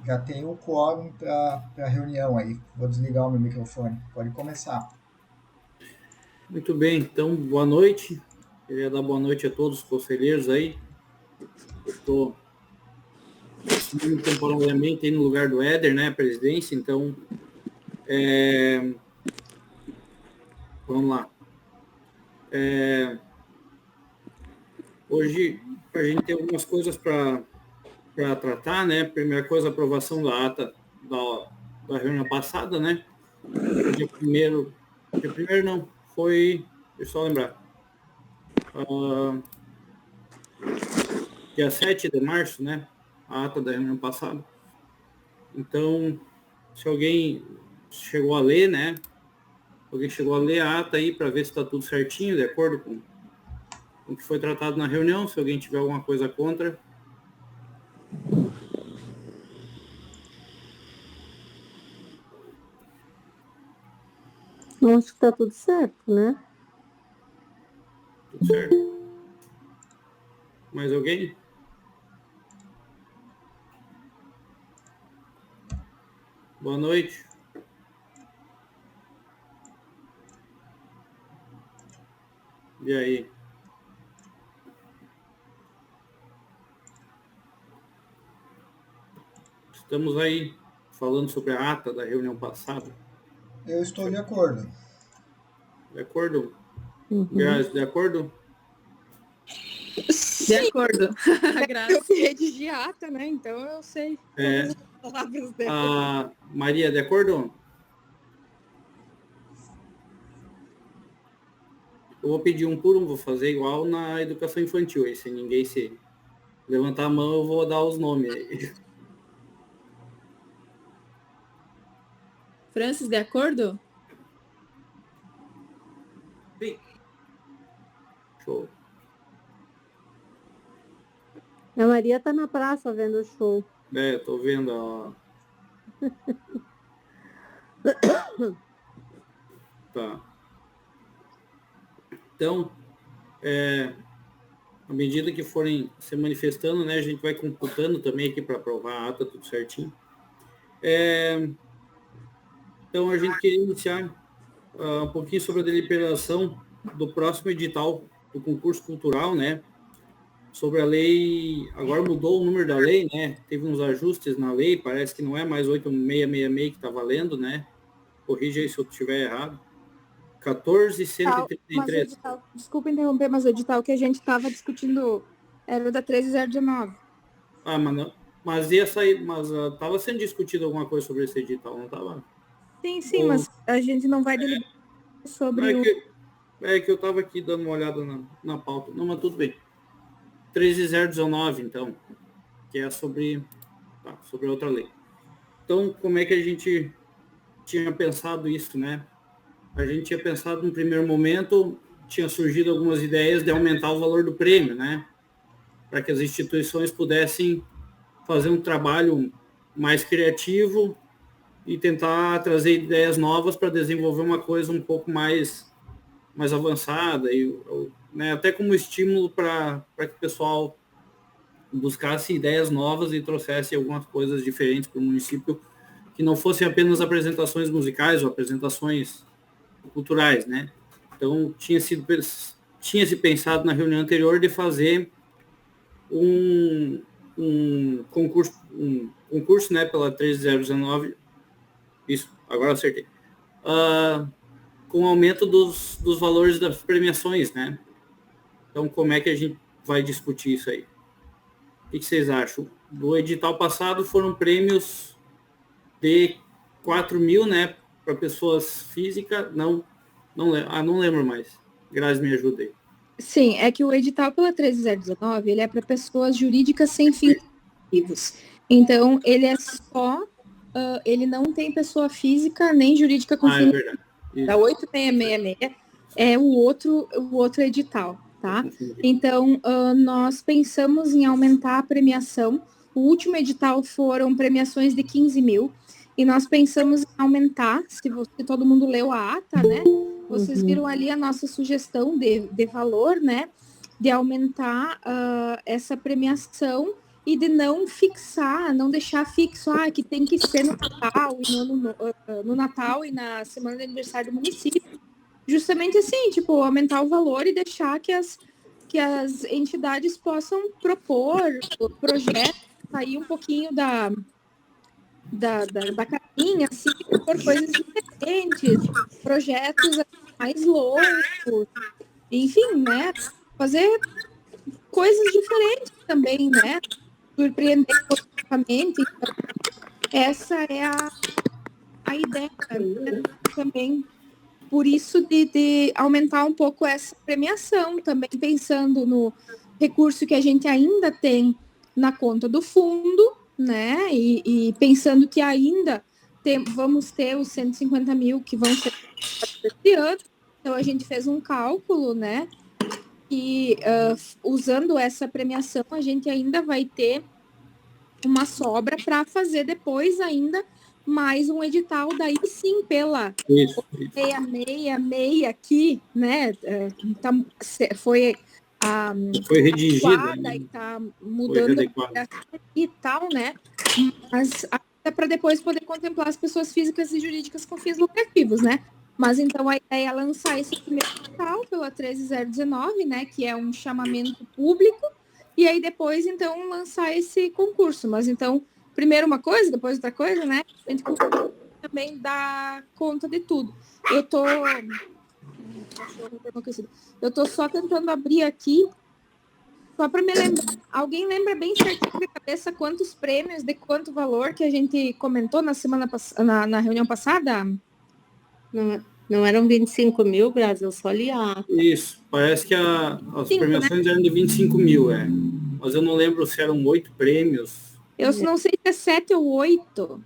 Já tem o quórum para a reunião aí. Vou desligar o meu microfone. Pode começar. Muito bem, então, boa noite. Queria dar boa noite a todos os conselheiros aí. Eu estou assumindo temporariamente aí no lugar do Éder, né, a presidência, então, vamos lá. Hoje a gente tem algumas coisas para tratar, né? Primeira coisa, a aprovação da ata da reunião passada, né? Dia primeiro não, foi, deixa eu só lembrar, ah, dia 7 de março, né? A ata da reunião passada. Então, se alguém chegou a ler, né? Alguém chegou a ler a ata aí para ver se está tudo certinho, de acordo com o que foi tratado na reunião. Se alguém tiver alguma coisa contra. Acho que está tudo certo, né? Tudo certo. Mais alguém? Boa noite. E aí? Estamos aí falando sobre a ata da reunião passada. Eu estou de acordo. De acordo? Uhum. Grazi, de acordo? De acordo. Eu redigi a ata, né? Então eu sei todas as palavras dela. Maria, de acordo? Eu vou pedir um por um, vou fazer igual na educação infantil. Aí, se ninguém se levantar a mão, eu vou dar os nomes aí. Francis, de acordo? Sim. Show. A Maria tá na praça vendo o show. Tô vendo, ó. Tá. Então, à medida que forem se manifestando, né, a gente vai computando também aqui para aprovar a ata, tudo certinho. Então, a gente queria iniciar um pouquinho sobre a deliberação do próximo edital do concurso cultural, né? Sobre a lei, agora mudou o número da lei, né? Teve uns ajustes na lei, parece que não é mais 8666 que está valendo, né? Corrija aí se eu estiver errado. 14.133. Edital, desculpa interromper, mas o edital que a gente estava discutindo era da 13019. Mas ia sair, mas estava sendo discutido alguma coisa sobre esse edital, não estava? Sim, mas a gente não vai deliberar sobre É que eu estava aqui dando uma olhada na pauta. Não, mas tudo bem. 13019, então, que é sobre outra lei. Então, como é que a gente tinha pensado isso, né? A gente tinha pensado no primeiro momento, tinha surgido algumas ideias de aumentar o valor do prêmio, né? Para que as instituições pudessem fazer um trabalho mais criativo e tentar trazer ideias novas para desenvolver uma coisa um pouco mais avançada, né, até como estímulo para que o pessoal buscasse ideias novas e trouxesse algumas coisas diferentes para o município, que não fossem apenas apresentações musicais ou apresentações culturais, né? Então, tinha-se pensado na reunião anterior de fazer um concurso, né, pela 13019, isso, agora acertei, com aumento dos valores das premiações, né? Então, como é que a gente vai discutir isso aí? O que vocês acham? Do edital passado foram prêmios de 4.000, né, para pessoas físicas, não lembro mais. Graças, me ajuda aí. Sim, é que o edital pela 13019, ele é para pessoas jurídicas sem fins lucrativos. Então, ele é só, ele não tem pessoa física nem jurídica com fins lucrativos. Da 8666 é o outro edital, tá? Então, nós pensamos em aumentar a premiação. O último edital foram premiações de 15 mil. E nós pensamos em aumentar, se todo mundo leu a ata, né? Vocês viram ali a nossa sugestão de valor, né? De aumentar essa premiação e de não fixar, não deixar fixo, que tem que ser no Natal, no Natal e na semana de aniversário do município. Justamente assim, tipo, aumentar o valor e deixar que as entidades possam propor projetos, sair um pouquinho da carinha, assim, por coisas diferentes, projetos mais loucos, enfim, né? Fazer coisas diferentes também, né? Surpreender positivamente. Então, essa é a ideia, né? Também. Por isso de aumentar um pouco essa premiação, também pensando no recurso que a gente ainda tem na conta do fundo, né? E pensando que ainda vamos ter os 150 mil que vão ser esse ano. Então, a gente fez um cálculo, né? E usando essa premiação, a gente ainda vai ter uma sobra para fazer depois ainda mais um edital, daí sim, pela 666 aqui, né? Foi redigida, né? E tá mudando e tal, né? Mas até para depois poder contemplar as pessoas físicas e jurídicas com fins lucrativos, né? Mas então a ideia é lançar esse primeiro edital pela 13019, né? Que é um chamamento público, e aí depois, então, lançar esse concurso. Mas então, primeiro uma coisa, depois outra coisa, né? A gente também dá conta de tudo. Eu tô só tentando abrir aqui, só para me lembrar. Alguém lembra bem certinho de cabeça quantos prêmios, de quanto valor que a gente comentou na semana na reunião passada? Não eram 25 mil, Grazi, eu só li a ata. Isso, parece que as premiações eram de 25 mil, mas eu não lembro se eram 8 prêmios. Eu não sei se é 7 ou 8.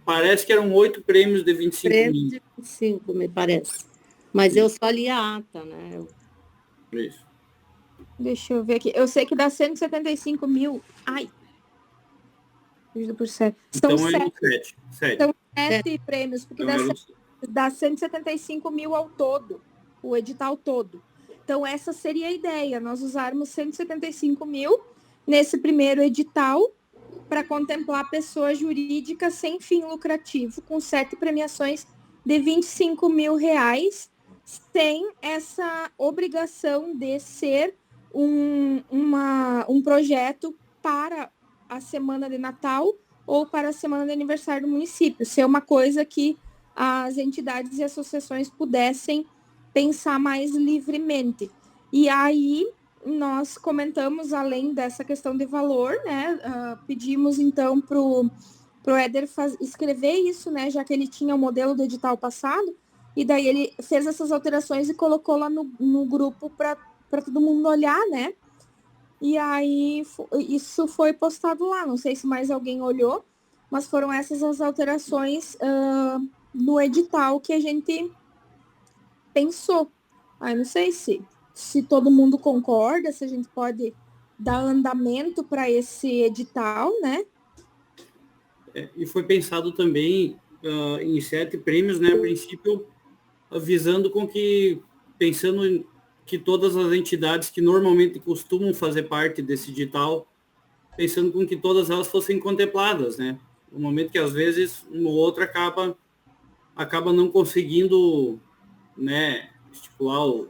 Parece que eram 8 prêmios de 25 mil. De 25, me parece. Mas eu só li a ata, né? Isso. Deixa eu ver aqui. Eu sei que dá 175 mil. Ai. Dividido por 7. Então São 7. São 7 prêmios, porque dá 175 mil ao todo, o edital todo. Então, essa seria a ideia, nós usarmos 175 mil nesse primeiro edital para contemplar pessoas jurídicas sem fim lucrativo, com 7 premiações de 25 mil reais, sem essa obrigação de ser um projeto para a semana de Natal ou para a semana de aniversário do município, ser uma coisa que as entidades e associações pudessem pensar mais livremente. E aí, nós comentamos, além dessa questão de valor, né, pedimos, então, para o Éder escrever isso, né, já que ele tinha o modelo do edital passado, e daí ele fez essas alterações e colocou lá no grupo para todo mundo olhar, né, e aí isso foi postado lá, não sei se mais alguém olhou, mas foram essas as alterações no edital que a gente pensou. Aí não sei se todo mundo concorda, se a gente pode dar andamento para esse edital, né? E foi pensado também em 7 prêmios, né? A princípio, pensando que todas as entidades que normalmente costumam fazer parte desse edital, pensando com que todas elas fossem contempladas, né? No momento que às vezes uma ou outra acaba não conseguindo, né, estipular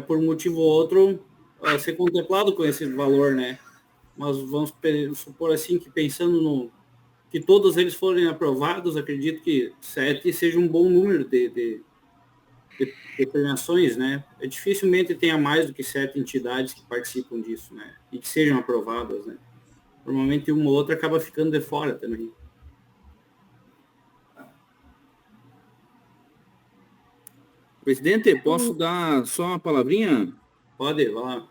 por um motivo ou outro ser contemplado com esse valor, né? Mas vamos supor assim que pensando que todos eles forem aprovados, acredito que 7 seja um bom número de premiações, né? Dificilmente tenha mais do que 7 entidades que participam disso, né? E que sejam aprovadas, né? Normalmente uma ou outra acaba ficando de fora também. Presidente, posso dar só uma palavrinha? Pode, vai lá.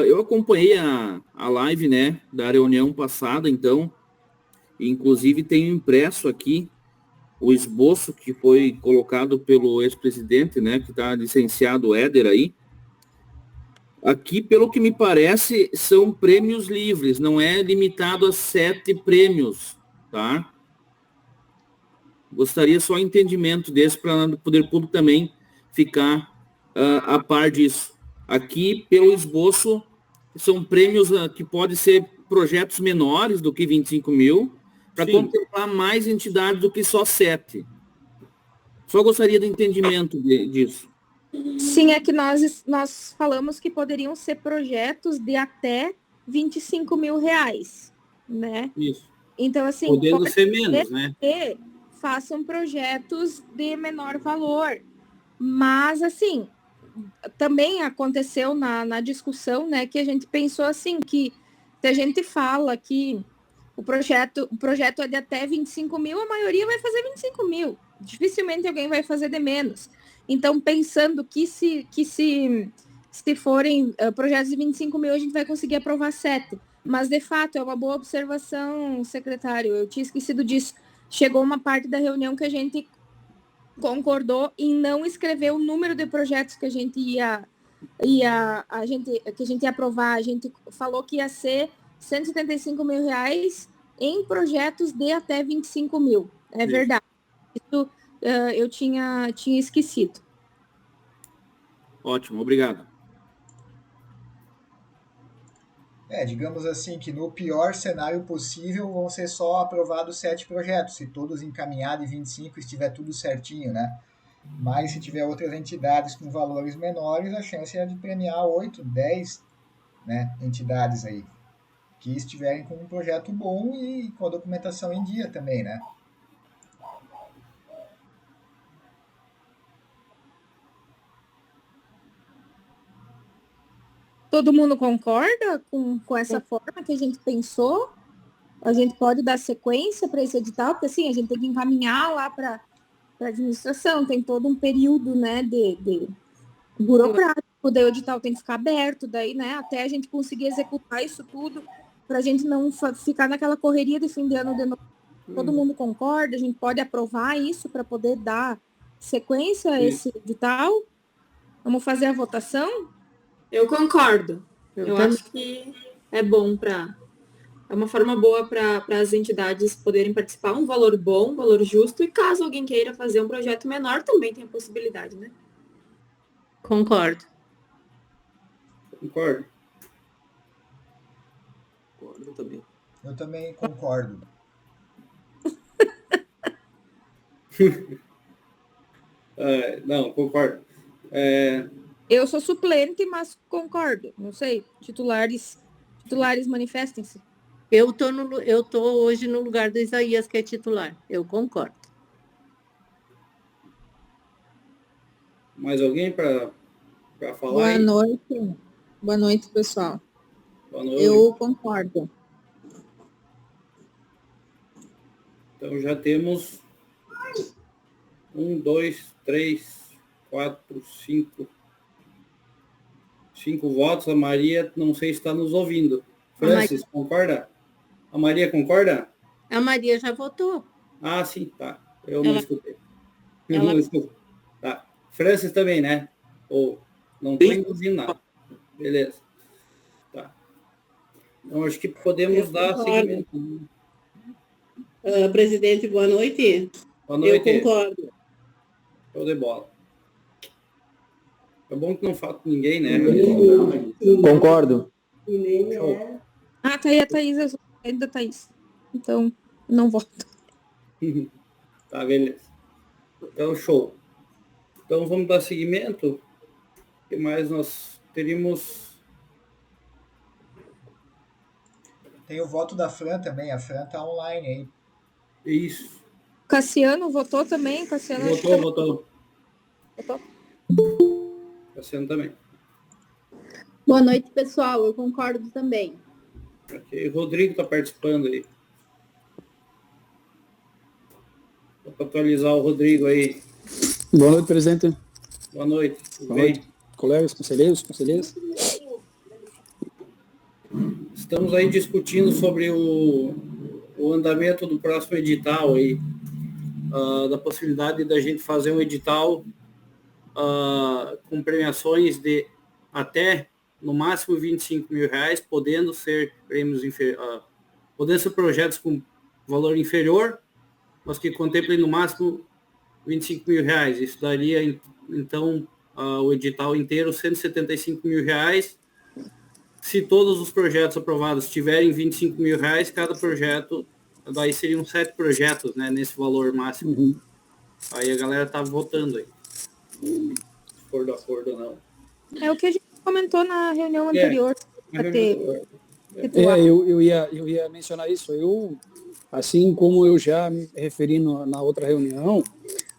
Eu acompanhei a live, né, da reunião passada, então, inclusive tenho impresso aqui o esboço que foi colocado pelo ex-presidente, né, que está licenciado Éder aí. Aqui, pelo que me parece, são prêmios livres, não é limitado a 7 prêmios, tá? Gostaria só entendimento desse para o poder público também ficar a par disso. Aqui, pelo esboço, são prêmios que podem ser projetos menores do que 25 mil, para Sim. contemplar mais entidades do que só 7. Só gostaria do entendimento disso. Sim, é que nós falamos que poderiam ser projetos de até 25 mil reais, né? Isso. Então, assim, Podendo pode ser menos, né? que façam projetos de menor valor. Mas, assim, também aconteceu na discussão, né, que a gente pensou assim, que se a gente fala que o projeto é de até 25 mil, a maioria vai fazer 25 mil. Dificilmente alguém vai fazer de menos. Então, pensando que se forem projetos de 25 mil, a gente vai conseguir aprovar 7. Mas, de fato, é uma boa observação, secretário. Eu tinha esquecido disso. Chegou uma parte da reunião que a gente concordou em não escrever o número de projetos que a gente ia aprovar. A gente falou que ia ser 175 mil reais em projetos de até 25 mil. É Isso. verdade. Isso eu tinha esquecido. Ótimo, obrigado. Digamos assim, que no pior cenário possível vão ser só aprovados 7 projetos, se todos encaminhados e 25 estiver tudo certinho, né? Mas se tiver outras entidades com valores menores, a chance é de premiar 8, 10, né, entidades aí, que estiverem com um projeto bom e com a documentação em dia também, né? Todo mundo concorda com essa forma que a gente pensou? A gente pode dar sequência para esse edital, porque assim, a gente tem que encaminhar lá para a administração, tem todo um período, né, de burocrático, daí o edital tem que ficar aberto, daí, né, até a gente conseguir executar isso tudo, para a gente não ficar naquela correria de fim de ano de novo. Todo mundo concorda? A gente pode aprovar isso para poder dar sequência a esse edital? Vamos fazer a votação? Eu concordo. Eu também. acho que é bom é uma forma boa para as entidades poderem participar, um valor bom, um valor justo, e caso alguém queira fazer um projeto menor, também tem a possibilidade, né? Concordo. Concordo. Concordo também. Eu também concordo. Não, concordo. Eu sou suplente, mas concordo. Não sei, titulares manifestem-se. Eu tô hoje no lugar do Isaías, que é titular. Eu concordo. Mais alguém para falar? Boa aí? noite. Boa noite, pessoal. Boa noite. Eu concordo. Então já temos 1, 2, 3, 4, 5 votos. A Maria, não sei se está nos ouvindo. Francis, concorda? A Maria concorda? A Maria já votou. Ah, sim, tá. Eu não escutei. ela- Não escutei. Tá. Francis também, né? Ou não estou Sim. induzindo nada. Beleza. Tá. Então acho que podemos dar concordo. seguimento. Presidente, boa noite. Boa noite. Eu concordo. Show de bola. É bom que não falta ninguém, né? Concordo. Show. Ah, tá aí a Thaís, eu sou ainda Thaís. Então, não voto. Tá, beleza. Então, show. Então, vamos dar seguimento. O que mais nós teríamos? Tem o voto da Fran também, a Fran tá online aí. Isso. Cassiano votou também? Cassiano acho que Votou. votou. Cassiano também. Boa noite, pessoal. Eu concordo também. Ok. Rodrigo está participando aí. Só para atualizar o Rodrigo aí. Boa noite, presidente. Boa noite. Tudo Boa bem? noite, colegas, conselheiras. Estamos aí discutindo sobre o andamento do próximo edital aí. Da possibilidade da gente fazer um edital com premiações de até, no máximo, 25 mil reais, podendo ser prêmios podendo ser projetos com valor inferior, mas que contemplem no máximo 25 mil reais. Isso daria, então, o edital inteiro 175 mil reais, se todos os projetos aprovados tiverem R$ 25.000, cada projeto, daí seriam 7 projetos, né, nesse valor máximo. Aí a galera tá votando aí. Se for de acordo ou não. É o que a gente comentou na reunião anterior. Pra ter eu ia mencionar isso. Eu, assim como eu já me referi na outra reunião,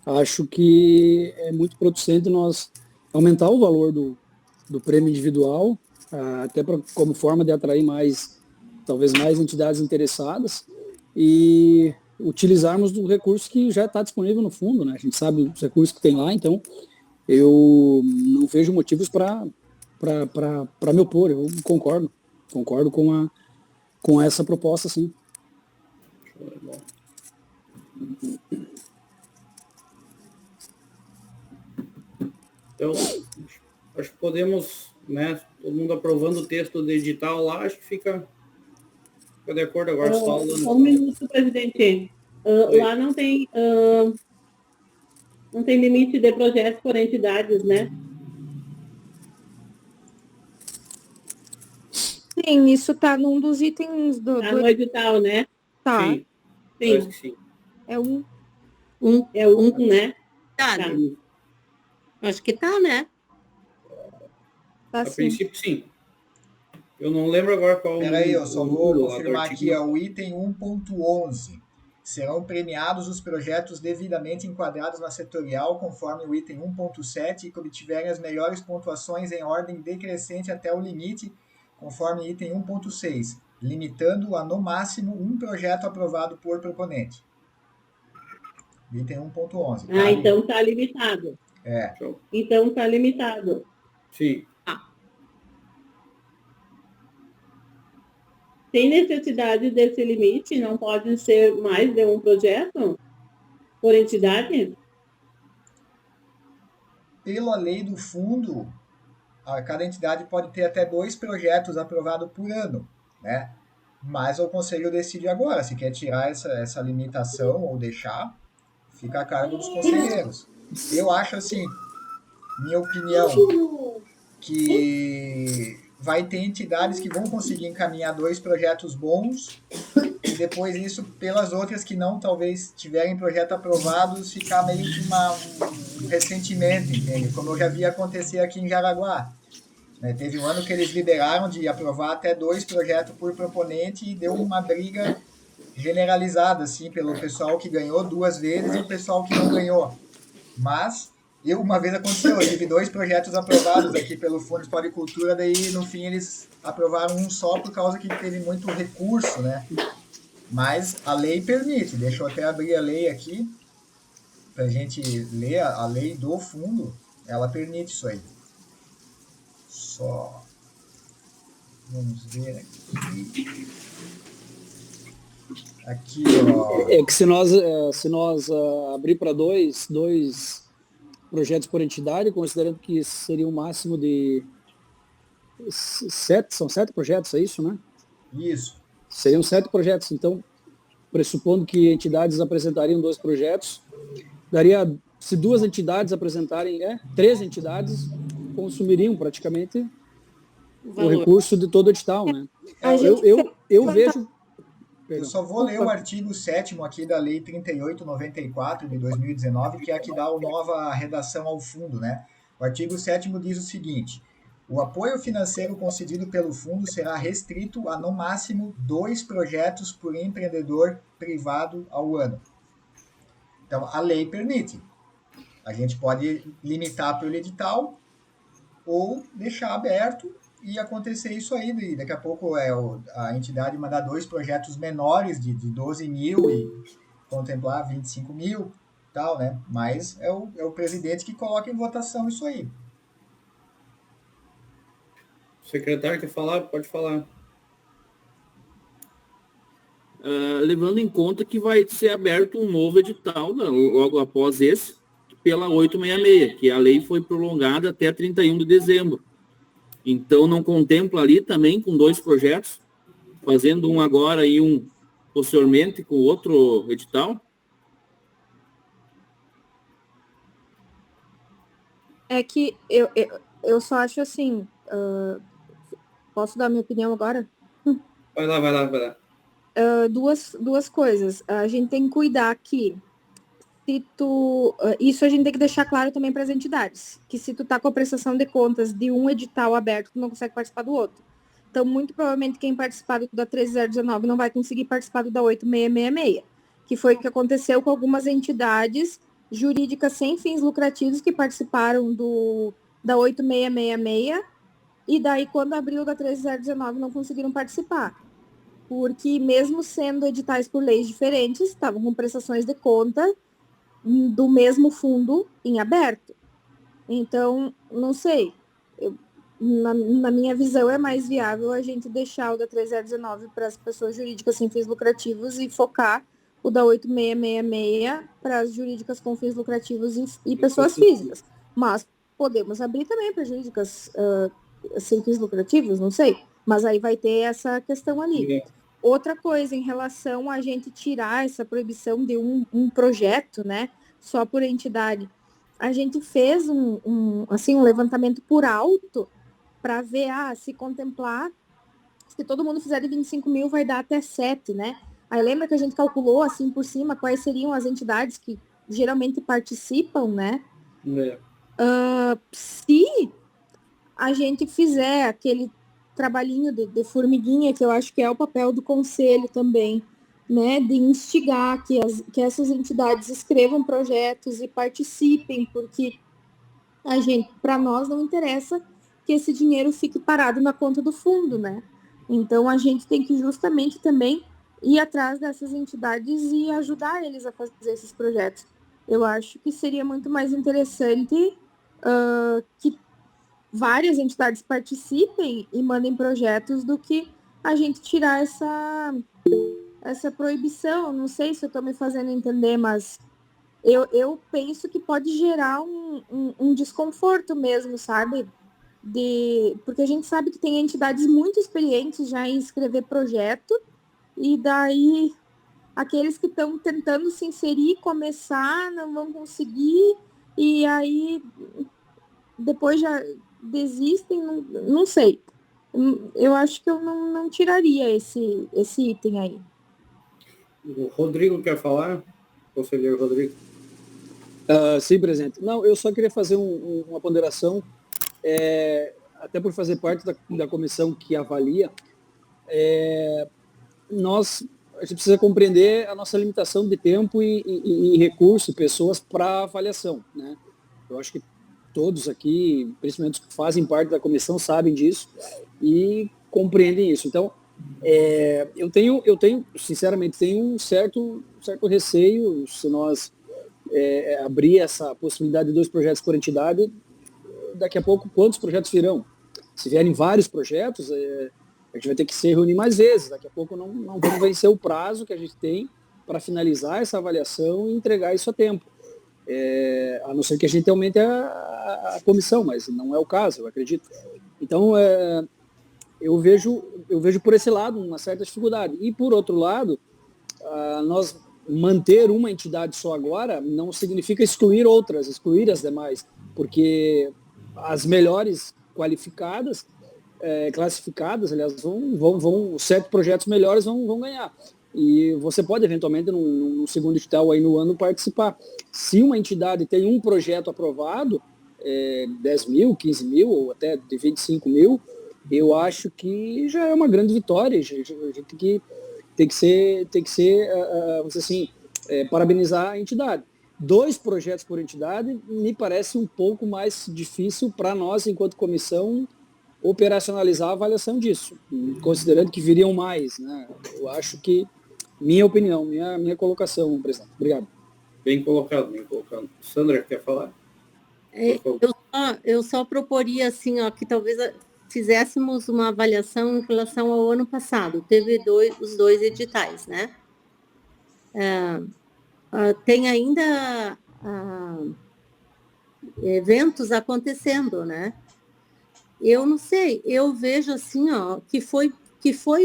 acho que é muito producente nós aumentar o valor do prêmio individual, até como forma de atrair talvez mais entidades interessadas e utilizarmos do recurso que já está disponível no fundo, né? A gente sabe os recursos que tem lá, então eu não vejo motivos para me opor. Eu concordo com essa proposta, sim. Então, acho que podemos, né, todo mundo aprovando o texto do edital lá, acho que fica de acordo agora. Só um minuto, presidente. Lá não tem limite de projetos por entidades, né? Sim, isso está num dos itens do edital, né? Tá. Sim. Sim. Sim. É um. É um, né? Tá. Acho que tá, né? Tá, A sim. princípio, sim. Eu não lembro agora qual. Peraí, eu só vou confirmar aqui, é o item 1.11. Serão premiados os projetos devidamente enquadrados na setorial, conforme o item 1.7, e que obtiverem as melhores pontuações em ordem decrescente até o limite, conforme item 1.6, limitando a, no máximo, um projeto aprovado por proponente. Item 1.11. Ah, então está limitado. É. Então está limitado. Sim. Tem necessidade desse limite? Não pode ser mais de um projeto por entidade? Pela lei do fundo, cada entidade pode ter até 2 projetos aprovados por ano, né? Mas o conselho decide agora, se quer tirar essa limitação ou deixar, fica a cargo dos conselheiros. Eu acho assim, minha opinião, que vai ter entidades que vão conseguir encaminhar 2 projetos bons e depois isso, pelas outras que não talvez tiverem projeto aprovados, ficar meio que um ressentimento, entende? Como eu já vi acontecer aqui em Jaraguá. Teve um ano que eles liberaram de aprovar até 2 projetos por proponente e deu uma briga generalizada, assim, pelo pessoal que ganhou 2 vezes e o pessoal que não ganhou. Mas, uma vez aconteceu, eu tive 2 projetos aprovados aqui pelo Fundo de Floricultura, daí no fim eles aprovaram um só por causa que teve muito recurso, né? Mas a lei permite, deixa eu até abrir a lei aqui, pra gente ler a lei do fundo, ela permite isso aí. Só vamos ver aqui. Aqui, ó. É que se nós abrir para dois projetos por entidade, considerando que seria um máximo de 7, são 7 projetos, é isso, né? Isso. Seriam 7 projetos, então, pressupondo que entidades apresentariam 2 projetos, daria, se 2 entidades apresentarem, 3 entidades consumiriam praticamente o recurso de todo o edital, né? Eu vejo... Eu só vou ler o artigo 7º aqui da Lei 3894 de 2019, que é a que dá a nova redação ao fundo, né? O artigo 7º diz o seguinte: o apoio financeiro concedido pelo fundo será restrito a, no máximo, 2 projetos por empreendedor privado ao ano. Então, a lei permite. A gente pode limitar pelo edital ou deixar aberto e acontecer isso aí. Daqui a pouco a entidade mandar 2 projetos menores de 12 mil e contemplar 25 mil, tal, né? Mas é o presidente que coloca em votação isso aí. O secretário quer falar? Pode falar. Levando em conta que vai ser aberto um novo edital, né, logo após esse, pela 866, que a lei foi prolongada até 31 de dezembro. Então, não contempla ali também com 2 projetos, fazendo um agora e um posteriormente com outro edital? É que eu só acho assim, Posso dar minha opinião agora? Vai lá. Duas coisas. A gente tem que cuidar que isso a gente tem que deixar claro também para as entidades, que se tu tá com a prestação de contas de um edital aberto, tu não consegue participar do outro. Então, muito provavelmente, quem participar da 13019 não vai conseguir participar do da 8666, que foi o que aconteceu com algumas entidades jurídicas sem fins lucrativos que participaram da 8666, e daí, quando abriu da 13019, não conseguiram participar. Porque, mesmo sendo editais por leis diferentes, estavam com prestações de conta do mesmo fundo em aberto. Então, não sei. Na minha visão, é mais viável a gente deixar o da 3019 para as pessoas jurídicas sem fins lucrativos e focar o da 8666 para as jurídicas com fins lucrativos e pessoas físicas. Mas podemos abrir também para jurídicas sem fins lucrativos, não sei. Mas aí vai ter essa questão ali. Outra coisa, em relação a gente tirar essa proibição de um projeto, né, só por entidade, a gente fez um levantamento por alto para ver, se contemplar, se todo mundo fizer de 25 mil, vai dar até 7, né? Aí lembra que a gente calculou, assim, por cima, quais seriam as entidades que geralmente participam, né? Se a gente fizer aquele trabalhinho de formiguinha, que eu acho que é o papel do conselho também, né, de instigar que essas entidades escrevam projetos e participem, porque para nós não interessa que esse dinheiro fique parado na conta do fundo, né? Então a gente tem que justamente também ir atrás dessas entidades e ajudar eles a fazer esses projetos. Eu acho que seria muito mais interessante que várias entidades participem e mandem projetos do que a gente tirar essa proibição. Não sei se eu estou me fazendo entender, mas eu penso que pode gerar um desconforto mesmo, sabe? Porque a gente sabe que tem entidades muito experientes já em escrever projeto, e daí aqueles que estão tentando se inserir, começar, não vão conseguir, e aí depois já desistem, não sei. Eu acho que eu não tiraria esse item aí. O Rodrigo quer falar? Conselheiro Rodrigo. Sim, presidente. Não, eu só queria fazer uma ponderação, até por fazer parte da comissão que avalia, a gente precisa compreender a nossa limitação de tempo e recurso, pessoas para avaliação, né? Eu acho que todos aqui, principalmente os que fazem parte da comissão, sabem disso e compreendem isso. Então, eu tenho, sinceramente, um certo receio se nós abrir essa possibilidade de 2 projetos por entidade. Daqui a pouco, quantos projetos virão? Se vierem vários projetos, a gente vai ter que se reunir mais vezes. Daqui a pouco não vamos vencer o prazo que a gente tem para finalizar essa avaliação e entregar isso a tempo. A não ser que a gente aumente a comissão, mas não é o caso, eu acredito. Então, eu vejo por esse lado uma certa dificuldade. E, por outro lado, nós manter uma entidade só agora não significa excluir outras, excluir as demais, porque as melhores qualificadas, classificadas, aliás, os 7 projetos melhores vão ganhar. E você pode, eventualmente, num segundo edital aí no ano, participar. Se uma entidade tem um projeto aprovado, 10 mil, 15 mil, ou até de 25 mil, eu acho que já é uma grande vitória. A gente tem que ser vamos dizer assim, parabenizar a entidade. 2 projetos por entidade me parece um pouco mais difícil para nós, enquanto comissão, operacionalizar a avaliação disso, considerando que viriam mais, né? Eu acho que, minha opinião, minha colocação, presidente. Obrigado. Bem colocado. Sandra, quer falar? Eu só proporia assim, que talvez fizéssemos uma avaliação em relação ao ano passado. Teve os 2 editais, né? Tem ainda eventos acontecendo, né? Eu não sei, eu vejo assim, que foi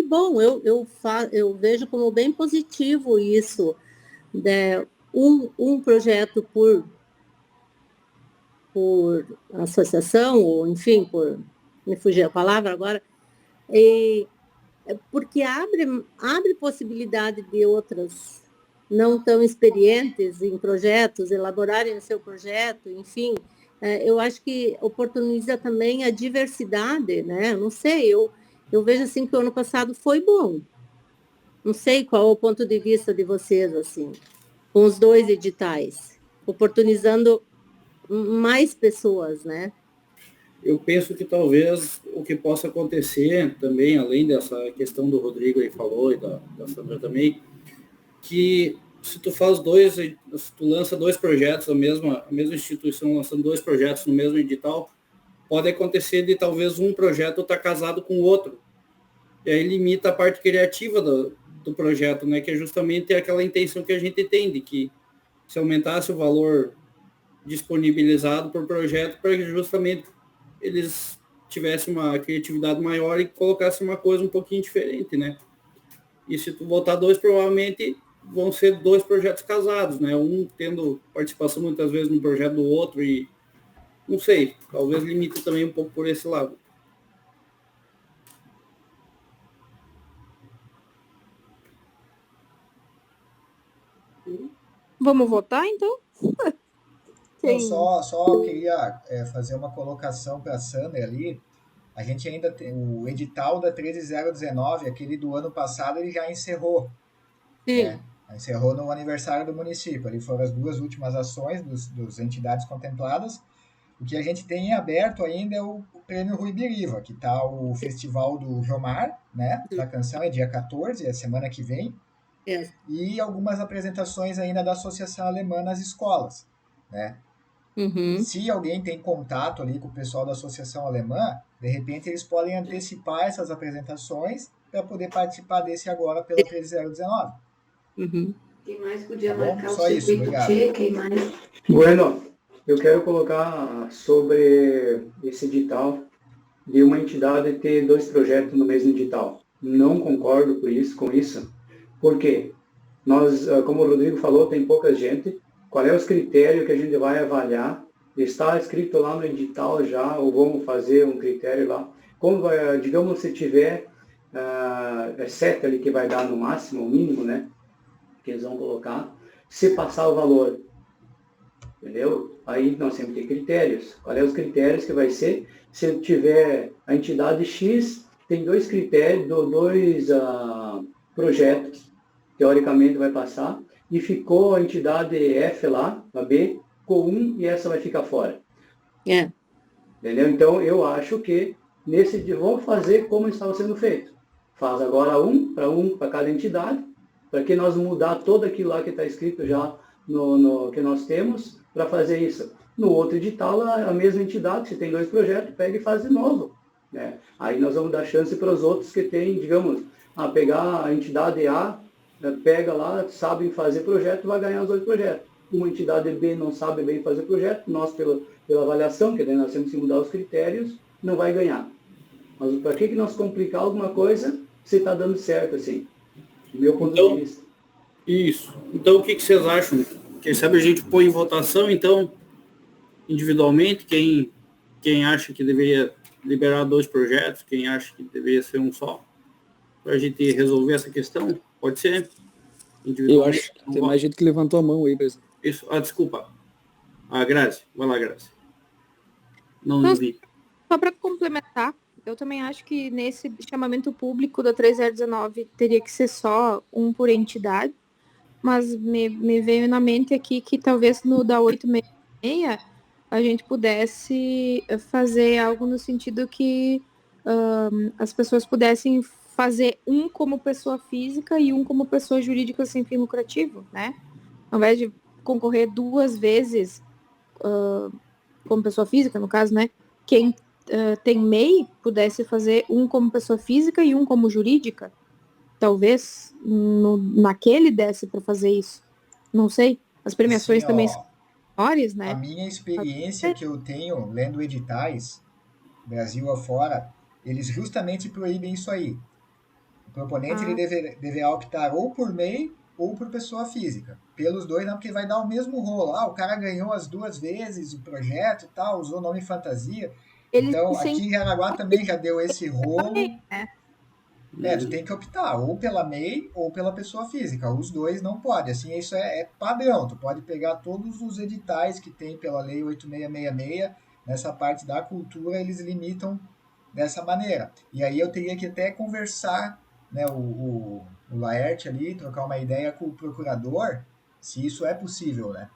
bom. Eu vejo como bem positivo isso, um projeto por associação, ou enfim, me fugiu a palavra agora, Porque abre possibilidade de outras não tão experientes em projetos, elaborarem o seu projeto, enfim. Eu acho que oportuniza também a diversidade, né? Não sei, eu vejo assim que o ano passado foi bom. Não sei qual é o ponto de vista de vocês, assim, com os 2 editais, oportunizando mais pessoas, né? Eu penso que talvez o que possa acontecer também, além dessa questão do Rodrigo aí falou e da Sandra também, que se tu lança 2 projetos, a mesma instituição lançando 2 projetos no mesmo edital, pode acontecer de talvez um projeto estar casado com o outro. E aí limita a parte criativa do projeto, né? Que é justamente aquela intenção que a gente tem de que se aumentasse o valor disponibilizado por projeto para que justamente eles tivessem uma criatividade maior e colocassem uma coisa um pouquinho diferente, né? E se tu botar 2, provavelmente vão ser 2 projetos casados, né? Um tendo participação muitas vezes no projeto do outro e não sei, talvez limite também um pouco por esse lado. Vamos votar, então? Eu só queria fazer uma colocação para a Sandra ali. A gente ainda tem o edital da 13019, aquele do ano passado, ele já encerrou. Sim. Né? Encerrou no aniversário do município. Ali foram as 2 últimas ações dos entidades contempladas. O que a gente tem em aberto ainda é o Prêmio Rui Biriva, que está o Festival do Jomar, né? Da canção, é dia 14, é semana que vem. E algumas apresentações ainda da Associação Alemã nas escolas, né? Uhum. Se alguém tem contato ali com o pessoal da Associação Alemã, de repente eles podem antecipar essas apresentações para poder participar desse agora pelo 13019. Uhum. Quem mais podia Tá bom? marcar Só o isso, circuito obrigado. Tchê? Quem mais? Bueno, eu quero colocar sobre esse edital de uma entidade ter 2 projetos no mesmo edital. Não concordo com isso. Por quê? Nós, como o Rodrigo falou, tem pouca gente. Qual é os critérios que a gente vai avaliar? Está escrito lá no edital já, ou vamos fazer um critério lá? Como vai, digamos, se tiver 7 ali que vai dar no máximo, o mínimo, né? Que eles vão colocar. Se passar o valor, entendeu? Aí nós temos que ter critérios. Qual é os critérios que vai ser? Se tiver a entidade X, tem 2 critérios, 2 projetos, teoricamente vai passar, e ficou a entidade F lá, a B, com 1 e essa vai ficar fora. Entendeu? Então, eu acho que nesse dia vamos fazer como estava sendo feito. Faz agora 1 para cada entidade, para que nós mudar todo aquilo lá que está escrito já no que nós temos, para fazer isso. No outro edital, a mesma entidade, se tem 2 projetos, pega e faz de novo. Né? Aí nós vamos dar chance para os outros que têm, digamos, pegar a entidade A, pega lá, sabem fazer projeto, vai ganhar os 2 projetos. Uma entidade B não sabe bem fazer projeto, nós pela avaliação, que daí nós temos que mudar os critérios, não vai ganhar. Mas para que nós complicar alguma coisa se está dando certo, assim? Do meu ponto de vista. Isso. Então, o que vocês acham? Quem sabe a gente põe em votação, então, individualmente, quem acha que deveria liberar 2 projetos, quem acha que deveria ser um só, para a gente resolver essa questão? Pode ser? Eu acho que tem mais gente que levantou a mão aí, presidente. Isso. Desculpa. Grazi. Vai lá, Grazi. Não vi. Só para complementar, eu também acho que nesse chamamento público da 3019 teria que ser só um por entidade, mas me veio na mente aqui que talvez no da 866 a gente pudesse fazer algo no sentido que as pessoas pudessem fazer um como pessoa física e um como pessoa jurídica sem fim lucrativo, né? Ao invés de concorrer 2 vezes como pessoa física, no caso, né? Quem tem MEI pudesse fazer um como pessoa física e um como jurídica. Talvez naquele desse para fazer isso. Não sei. As premiações assim, também são menores, né? A minha experiência que eu tenho lendo editais, Brasil afora, eles justamente proíbem isso aí. O proponente ele deverá optar ou por MEI ou por pessoa física. Pelos 2 não, porque vai dar o mesmo rolo. O cara ganhou as 2 vezes o projeto e tal, usou o nome fantasia. Então, aqui em Jaraguá também já deu esse rolo. Tu tem que optar ou pela MEI ou pela pessoa física. Os dois não podem. Assim, isso é padrão. Tu pode pegar todos os editais que tem pela Lei 8666. Nessa parte da cultura, eles limitam dessa maneira. E aí eu teria que até conversar, né, o Laerte ali, trocar uma ideia com o procurador, se isso é possível, né?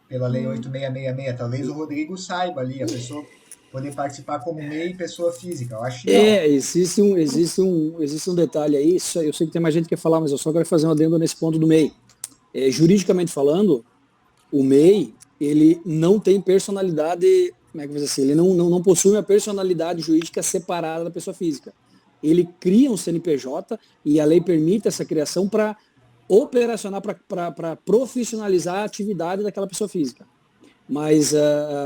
Pela Lei 8666. Talvez o Rodrigo saiba ali, a pessoa poder participar como MEI pessoa física. Eu acho que não. Existe um detalhe aí, eu sei que tem mais gente que quer falar, mas eu só quero fazer um adendo nesse ponto do MEI. Juridicamente falando, o MEI, ele não tem personalidade, como é que eu vou dizer assim, ele não possui uma personalidade jurídica separada da pessoa física. Ele cria um CNPJ e a lei permite essa criação para operacionar, para profissionalizar a atividade daquela pessoa física. Mas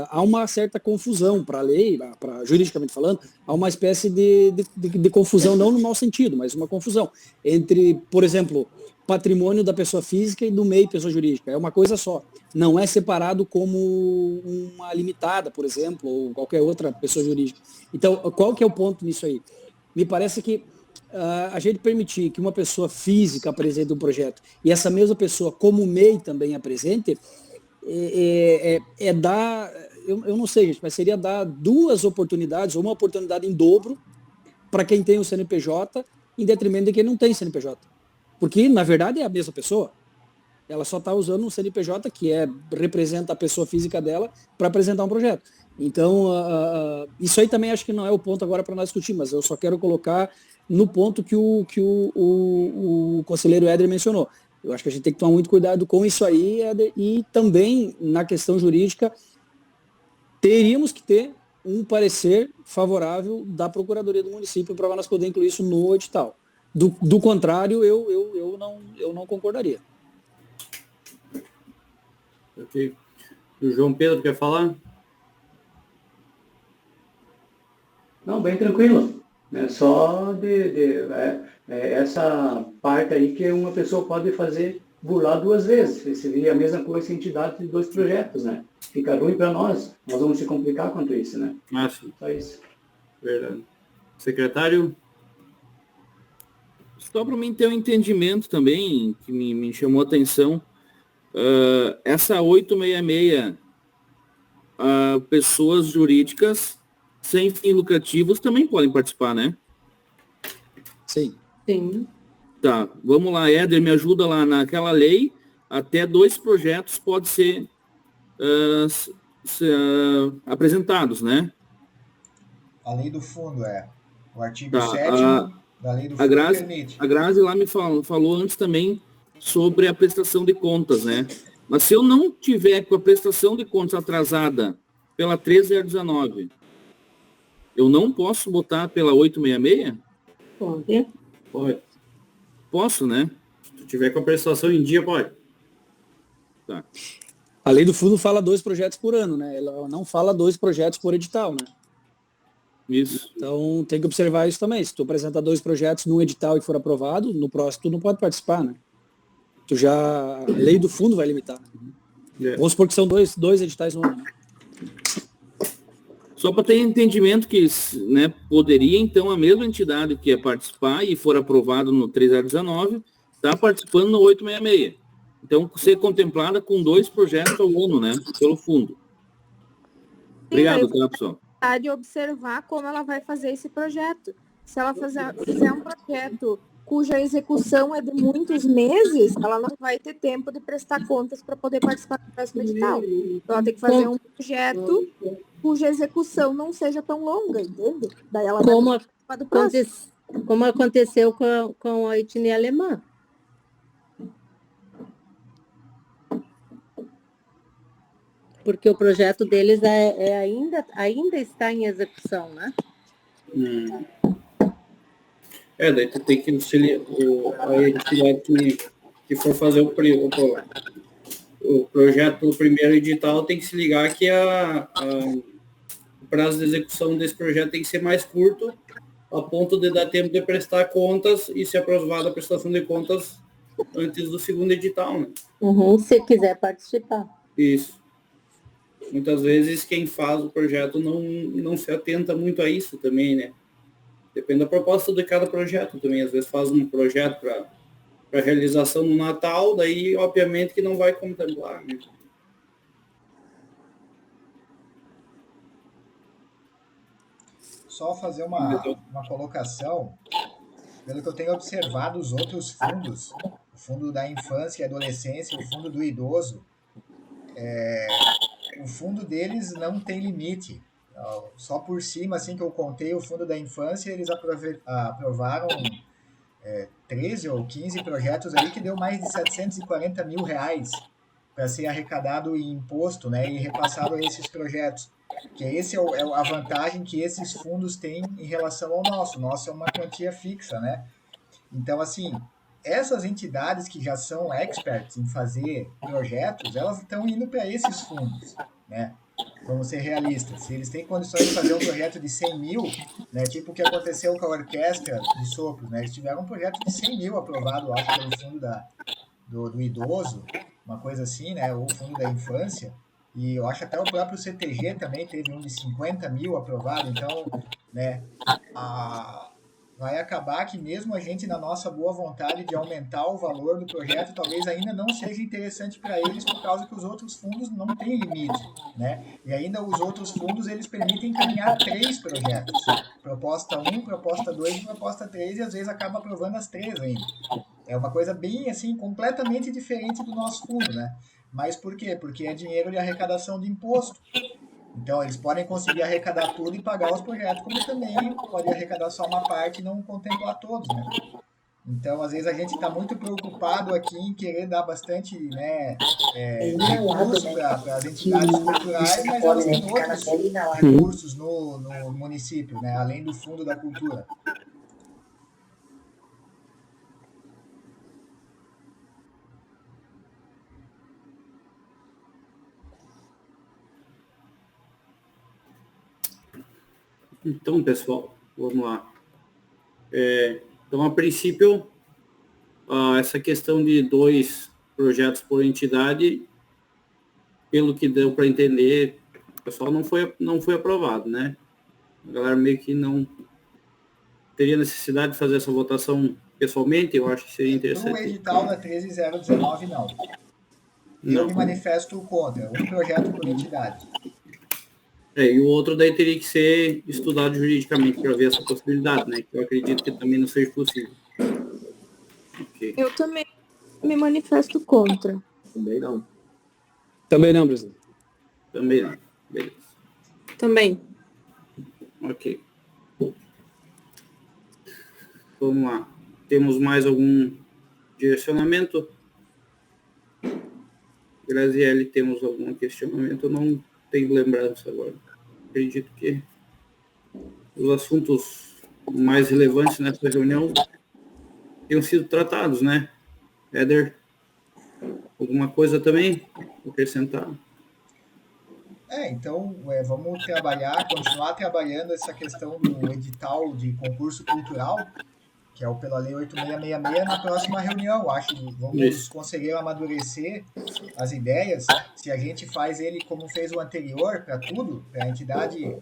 há uma certa confusão para a lei, juridicamente falando, há uma espécie de confusão, não no mau sentido, mas uma confusão entre, por exemplo, patrimônio da pessoa física e do MEI pessoa jurídica. É uma coisa só. Não é separado como uma limitada, por exemplo, ou qualquer outra pessoa jurídica. Então, qual que é o ponto nisso aí? Me parece que a gente permitir que uma pessoa física apresente um projeto e essa mesma pessoa, como MEI, também apresente, dar, eu não sei, gente, mas seria dar duas oportunidades, ou uma oportunidade em dobro, para quem tem o CNPJ, em detrimento de quem não tem CNPJ. Porque, na verdade, é a mesma pessoa. Ela só está usando um CNPJ que representa a pessoa física dela para apresentar um projeto. Então, isso aí também acho que não é o ponto agora para nós discutir, mas eu só quero colocar no ponto que o conselheiro Éder mencionou. Eu acho que a gente tem que tomar muito cuidado com isso aí, Éder, e também na questão jurídica teríamos que ter um parecer favorável da Procuradoria do município para nós poder incluir isso no edital. Do contrário, eu não concordaria. Ok. O João Pedro quer falar? Não, bem tranquilo. É só essa parte aí que uma pessoa pode fazer burlar duas vezes. Seria a mesma coisa se a entidade de dois projetos, né? Fica ruim para nós. Nós vamos se complicar quanto isso, né? Ah, sim. Só isso. Verdade. Secretário? Só para mim ter um entendimento também, que me chamou a atenção, essa 866, pessoas jurídicas sem fins lucrativos também podem participar, né? Sim. Sim. Tá, vamos lá, Éder, me ajuda lá naquela lei, até 2 projetos podem ser apresentados, né? A lei do fundo o artigo Tá, 7º da lei do fundo permite. A Grazi lá me falou antes também sobre a prestação de contas, né? Mas se eu não tiver com a prestação de contas atrasada pela 13019, eu não posso botar pela 866? Pode. Pode. Posso, né? Se tu tiver com a prestação em dia, pode. Tá. A lei do fundo fala 2 projetos por ano, né? Ela não fala 2 projetos por edital, né? Isso. Então tem que observar isso também. Se tu apresentar 2 projetos num edital e for aprovado, no próximo tu não pode participar, né? A lei do fundo vai limitar. Vamos supor que são dois editais no ano. Né? Só para ter entendimento que, né, poderia, então, a mesma entidade que ia participar e for aprovado no 3019, está participando no 866. Então, ser contemplada com 2 projetos ao ano, né, pelo fundo. Obrigado, tá, pessoal. De observar como ela vai fazer esse projeto. Se ela fizer um projeto cuja execução é de muitos meses, ela não vai ter tempo de prestar contas para poder participar do próximo edital. Então, ela tem que fazer um projeto cuja execução não seja tão longa, entende? Daí ela vai participar do próximo. Como aconteceu com a etnia alemã. Porque o projeto deles ainda está em execução, né? Daí tu tem que auxiliar a entidade que for fazer o projeto pelo primeiro edital, tem que se ligar que o prazo de execução desse projeto tem que ser mais curto, a ponto de dar tempo de prestar contas e ser aprovada a prestação de contas antes do segundo edital, né? Se quiser participar. Isso. Muitas vezes quem faz o projeto não se atenta muito a isso também, né? Depende da proposta de cada projeto também. Às vezes faz um projeto para realização no Natal, daí obviamente que não vai contemplar, né? Só fazer uma colocação, pelo que eu tenho observado os outros fundos, o fundo da infância e adolescência, o fundo do idoso, o fundo deles não tem limite. Só por cima, assim que eu contei, o fundo da infância, eles aprovaram 13 ou 15 projetos ali que deu mais de 740 mil reais para ser arrecadado em imposto, né, e repassado a esses projetos. Que esse é a vantagem que esses fundos têm em relação ao nosso. O nosso é uma quantia fixa, né? Então, assim, essas entidades que já são experts em fazer projetos, elas estão indo para esses fundos, né? Vamos ser realistas. Se eles têm condições de fazer um projeto de 100 mil, né, tipo o que aconteceu com a Orquestra de Sopros, né? Eles tiveram um projeto de 100 mil aprovado, acho, pelo fundo do idoso, uma coisa assim, né? Ou fundo da infância. E eu acho até o próprio CTG também teve um de 50 mil aprovado. Então, né, vai acabar que mesmo a gente, na nossa boa vontade de aumentar o valor do projeto, talvez ainda não seja interessante para eles, por causa que os outros fundos não têm limite, né? E ainda os outros fundos, eles permitem encaminhar 3 projetos. Proposta 1, proposta 2 e proposta 3, e às vezes acaba aprovando as 3 ainda. É uma coisa bem, assim, completamente diferente do nosso fundo, né? Mas por quê? Porque é dinheiro de arrecadação de imposto. Então, eles podem conseguir arrecadar tudo e pagar os projetos, como também pode arrecadar só uma parte e não contemplar todos, né? Então, às vezes, a gente está muito preocupado aqui em querer dar bastante, né, recurso para as entidades culturais, mas elas têm outros recursos no município, né, além do Fundo da Cultura. Então, pessoal, vamos lá. Então, a princípio, essa questão de 2 projetos por entidade, pelo que deu para entender, o pessoal não foi aprovado, né? A galera meio que não teria necessidade de fazer essa votação pessoalmente, eu acho que seria interessante. No edital da 13019, não. Eu me manifesto contra, um projeto por entidade. E o outro daí teria que ser estudado juridicamente para ver essa possibilidade, né? Que eu acredito que também não seja possível. Okay. Eu também me manifesto contra. Também não. Também não, presidente. Também não. Beleza. Também. Ok. Vamos lá. Temos mais algum direcionamento? Graziele, temos algum questionamento? Eu não tenho lembrança agora. Acredito que os assuntos mais relevantes nessa reunião tenham sido tratados, né? Éder, alguma coisa também acrescentar? Então, vamos continuar trabalhando essa questão do edital de concurso cultural, que é pela Lei 8666, na próxima reunião. Acho que vamos conseguir amadurecer as ideias. Se a gente faz ele como fez o anterior, para tudo, para a entidade,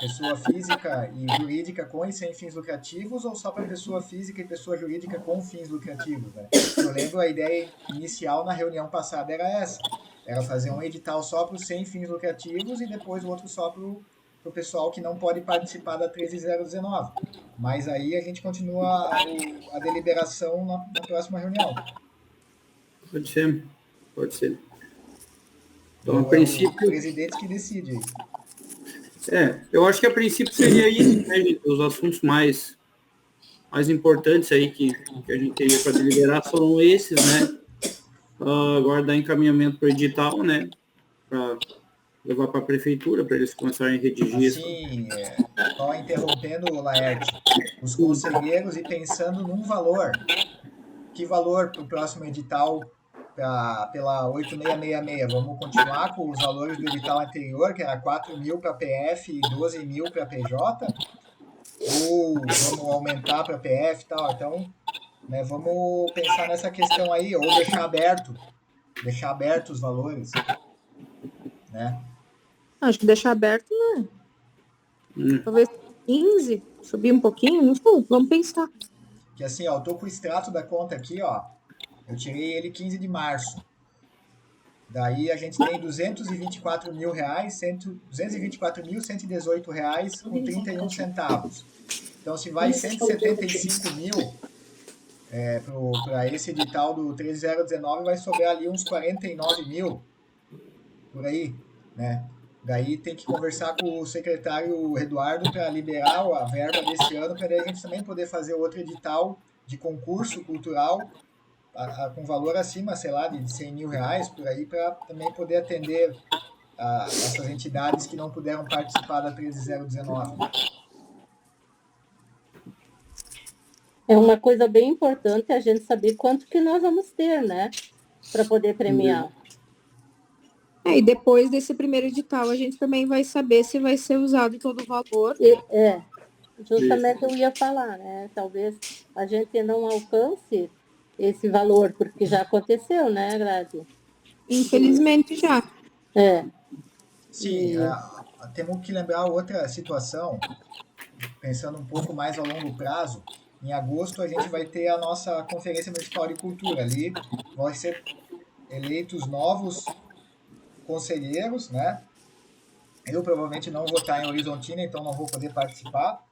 pessoa física e jurídica com e sem fins lucrativos, ou só para pessoa física e pessoa jurídica com fins lucrativos, né? Eu lembro, a ideia inicial na reunião passada era essa. Era fazer um edital só para os sem fins lucrativos e depois o outro só para o pessoal que não pode participar da 13019. Mas aí a gente continua a deliberação na próxima reunião. Pode ser. Então, a princípio... o presidente que decide. Eu acho que a princípio seria isso, né, os assuntos mais importantes aí que a gente teria para deliberar foram esses, né? Agora dar encaminhamento para o edital, né? Para levar para a prefeitura, para eles começarem a redigir. Assim, só interrompendo, Laerte, os conselheiros e pensando num valor. Que valor para o próximo edital pela 8666? Vamos continuar com os valores do edital anterior, que era 4 mil para PF e 12 mil para PJ? Ou vamos aumentar para PF e tal? Então, né, vamos pensar nessa questão aí, ou deixar aberto os valores, né? Acho que deixar aberto, né? Talvez 15. Subir um pouquinho? Não sei, vamos pensar. Que assim, ó, eu tô com o extrato da conta aqui, ó. Eu tirei ele 15 de março. Daí a gente tem R$224 mil, 224.118 reais com 31 centavos. Então, se vai 175 mil para esse edital do 13019, vai sobrar ali uns 49 mil, por aí, né? Daí tem que conversar com o secretário Eduardo para liberar a verba desse ano, para a gente também poder fazer outro edital de concurso cultural com valor acima, sei lá, de 100 mil reais, por aí, para também poder atender essas entidades que não puderam participar da 13019. É uma coisa bem importante a gente saber quanto que nós vamos ter, né? Para poder premiar. E depois desse primeiro edital, a gente também vai saber se vai ser usado todo o valor. Justamente eu ia falar, né? Talvez a gente não alcance esse valor, porque já aconteceu, né, Grazi? Infelizmente já. Sim, temos que lembrar outra situação, pensando um pouco mais a longo prazo. Em agosto a gente vai ter a nossa Conferência Municipal de Cultura. Ali vão ser eleitos novos conselheiros, né? Eu provavelmente não vou estar em Horizontina, então não vou poder participar.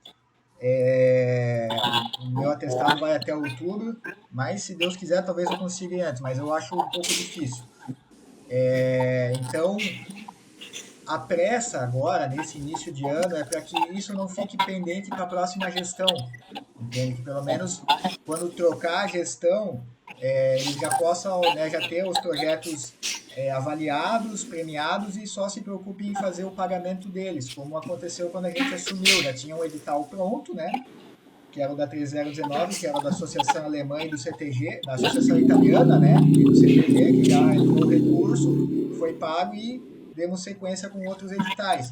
O meu atestado vai até outubro, mas se Deus quiser, talvez eu consiga ir antes, mas eu acho um pouco difícil. Então, a pressa agora, nesse início de ano, é para que isso não fique pendente para a próxima gestão. Entende? Que pelo menos quando trocar a gestão, eles já possam, né, já ter os projetos avaliados, premiados e só se preocupem em fazer o pagamento deles, como aconteceu quando a gente assumiu. Já tinha um edital pronto, né? Que era o da 3019, que era da Associação Alemã e do CTG, da Associação Italiana, né? E do CTG, que já entrou o recurso, foi pago e demos sequência com outros editais.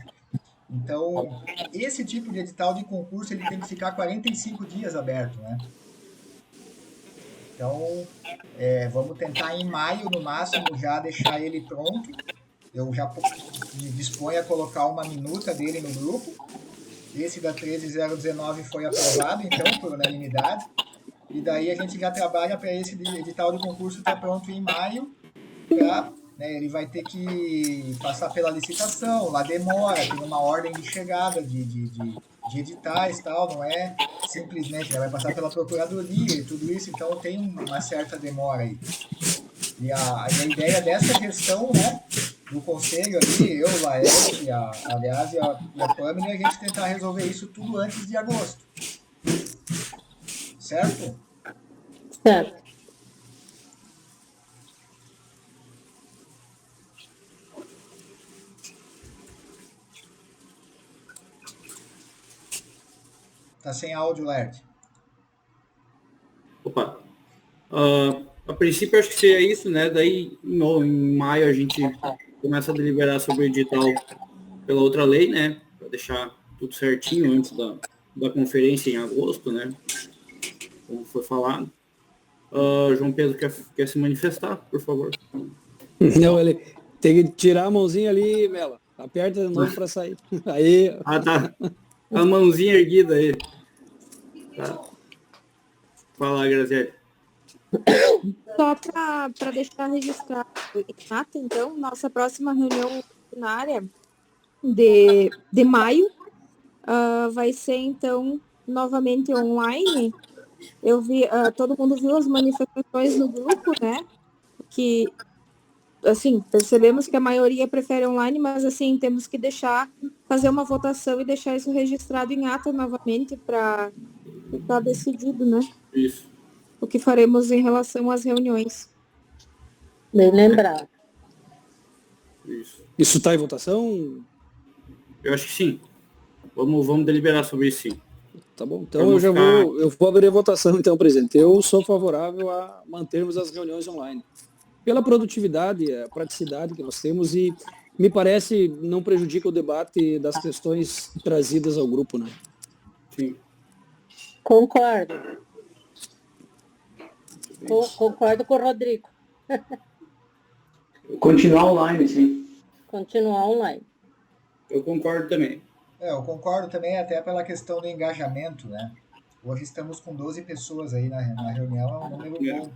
Então, esse tipo de edital de concurso, ele tem que ficar 45 dias aberto, né? Então, vamos tentar em maio, no máximo, já deixar ele pronto. Eu já me disponho a colocar uma minuta dele no grupo. Esse da 13019 foi aprovado, então, por unanimidade. E daí a gente já trabalha para esse edital de concurso estar pronto em maio. Ele vai ter que passar pela licitação, lá demora, tem uma ordem de chegada de editais e tal, não é simplesmente, vai passar pela procuradoria e tudo isso, então tem uma certa demora aí. E a ideia dessa gestão, né, do conselho ali, eu, o Laerte, aliás, e a Pâmela, é a gente tentar resolver isso tudo antes de agosto. Certo? Certo. Tá sem áudio, Laerte. Opa. A princípio, acho que seria isso, né? Daí, em maio, a gente começa a deliberar sobre o edital pela outra lei, né? Para deixar tudo certinho antes da conferência em agosto, né? Como foi falado. João Pedro quer se manifestar, por favor. Não, ele tem que tirar a mãozinha ali, Mela. Aperta de novo para sair. Aí. Tá. A mãozinha erguida aí. Tá. Fala, Graziele. Só para deixar registrado em ata, então, nossa próxima reunião ordinária de maio vai ser, então, novamente online. Eu vi, todo mundo viu as manifestações no grupo, né? Que, assim, percebemos que a maioria prefere online, mas, assim, temos que fazer uma votação e deixar isso registrado em ata novamente para ficar decidido, né? Isso. O que faremos em relação às reuniões. Bem lembrado. Isso está em votação? Eu acho que sim. Vamos deliberar sobre isso, sim. Tá bom. Então eu vou abrir a votação, então, presidente. Eu sou favorável a mantermos as reuniões online. Pela produtividade, a praticidade que nós temos e me parece não prejudica o debate das questões trazidas ao grupo, né? Sim. Concordo. Concordo com o Rodrigo. Continuar online, sim. Continuar online. Eu concordo também. Eu concordo também até pela questão do engajamento, né? Hoje estamos com 12 pessoas aí na reunião, é um número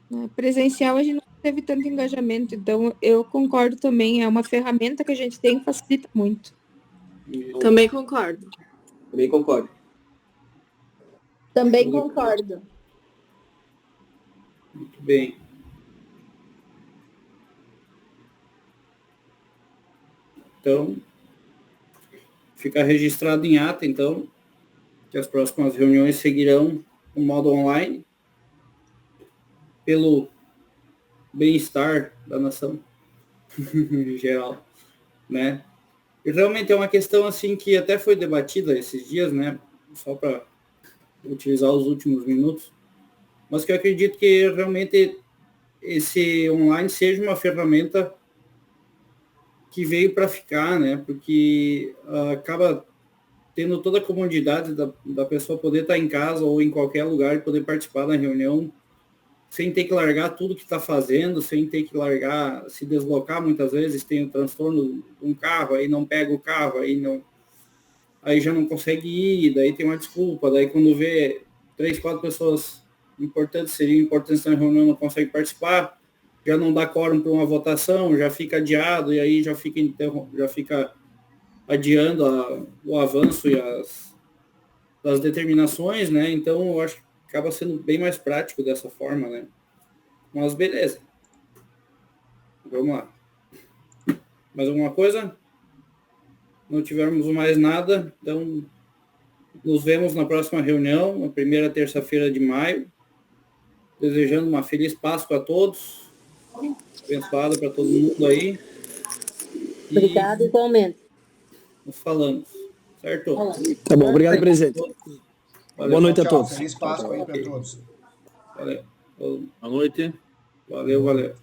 bom. Presencial a gente não teve tanto engajamento, então eu concordo também, é uma ferramenta que a gente tem que facilita muito. Também concordo. Também concordo. Também concordo. Muito bem. Então, fica registrado em ata, então, que as próximas reuniões seguirão no modo online, pelo bem-estar da nação em geral, né? E realmente é uma questão assim que até foi debatida esses dias, né? Só para utilizar os últimos minutos, mas que eu acredito que realmente esse online seja uma ferramenta que veio para ficar, né? Porque acaba tendo toda a comodidade da pessoa poder estar em casa ou em qualquer lugar e poder participar da reunião sem ter que largar tudo que está fazendo, sem ter que largar, se deslocar muitas vezes, tem o transtorno de um carro, aí não pega o carro, aí já não consegue ir, daí tem uma desculpa, daí quando vê 3, 4 pessoas importantes, seriam importantes na reunião, não consegue participar, já não dá quórum para uma votação, já fica adiado, e aí já fica adiando o avanço e das determinações, né? Então, eu acho que acaba sendo bem mais prático dessa forma, né? Mas beleza. Vamos lá. Mais alguma coisa? Não tivermos mais nada, então nos vemos na próxima reunião, na primeira terça-feira de maio. Desejando uma feliz Páscoa a todos. Abençoada para todo mundo aí. Obrigada, igualmente. Nos falamos. Certo? Tá bom, obrigado, presidente. Valeu. Boa noite a Tchau, todos. feliz Páscoa aí para todos. Valeu. Boa noite. Valeu.